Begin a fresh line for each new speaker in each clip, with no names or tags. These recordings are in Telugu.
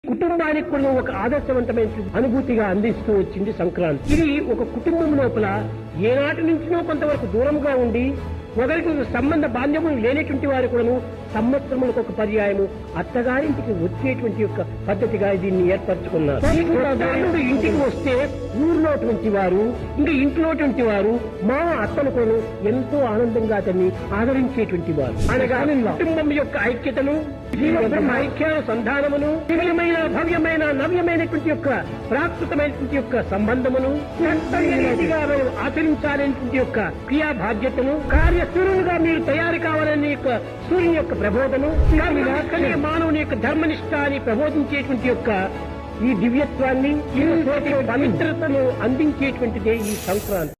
కుటుంబానికి కూడా ఒక ఆదర్శవంతమైన అనుభూతిగా అందిస్తూ వచ్చింది సంక్రాంతి. ఇది ఒక కుటుంబం లోపల ఏనాటి నుంచినో కొంతవరకు దూరంగా ఉండి ఒకరికి సంబంధ బాంధవ్యం లేనటువంటి వారు కూడాను సంవత్సరములకు ఒక పర్యాయము అత్తగారింటికి వచ్చేటువంటి యొక్క పద్ధతిగా దీన్ని ఏర్పరచుకున్నారు. ఇంటికి వస్తే ఊర్లోటువంటి వారు ఇంకా ఇంట్లోటువంటి వారు మా అత్తను కూడా ఎంతో ఆనందంగా అతన్ని ఆదరించేటువంటి వారు. అనగా కుటుంబం యొక్క ఐక్యతను, ఐక్యానుసంధానమును, దివ్యమైన భవ్యమైన నవ్యమైనటువంటి యొక్క ప్రాకృతమైనటువంటి యొక్క సంబంధమును కర్తవ్యరీతిగా ఆచరించాలనేటువంటి యొక్క క్రియా బాధ్యతను, కార్యశూరులుగా మీరు తయారు కావాలనే యొక్క సూర్యుని యొక్క ప్రబోధను, మానవుని యొక్క ధర్మనిష్టాన్ని ప్రబోధించేటువంటి యొక్క ఈ దివ్యత్వాన్ని, ఈ పవిత్రతను అందించేటువంటిదే ఈ సంక్రాంతి.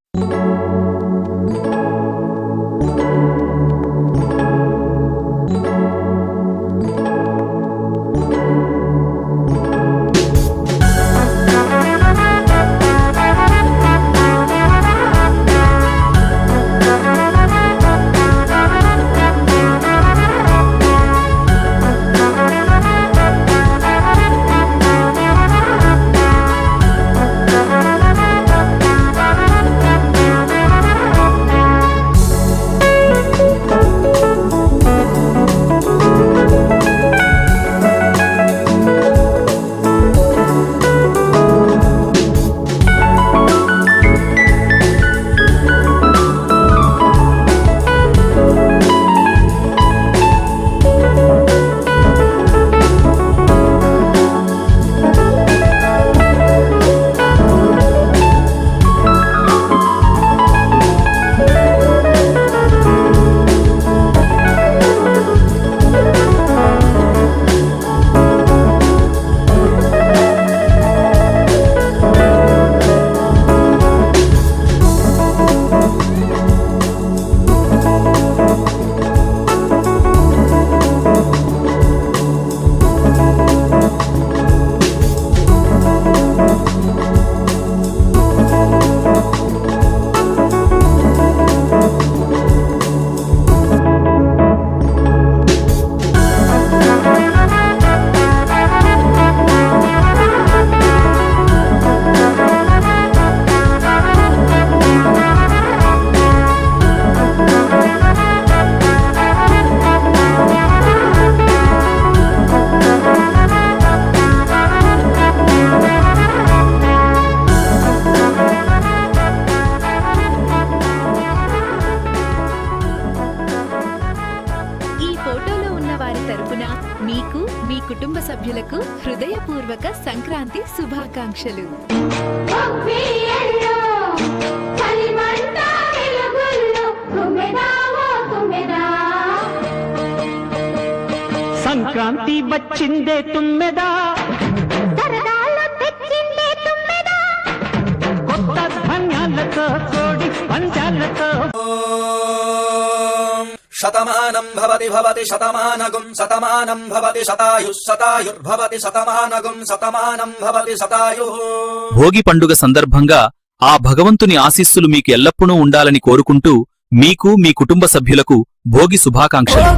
మీకు మీ కుటుంబ సభ్యులకు హృదయపూర్వక సంక్రాంతి శుభాకాంక్షలు.
సంక్రాంతి వచ్చిందే తుమ్మెదా, కొత్త ధాన్యాలతో కోడి పంచాలతో.
శతమానం భవతి భవతి శతమానగుం శతమానం భవతి శతాయుః శతాయుర్భవతి శతమానగుం శతమానం భవతి శతాయుః.
భోగి పండుగ సందర్భంగా ఆ భగవంతుని ఆశీస్సులు మీకు ఎల్లప్పుడూ ఉండాలని కోరుకుంటూ మీకు మీ కుటుంబ సభ్యులకు భోగి శుభాకాంక్షలు.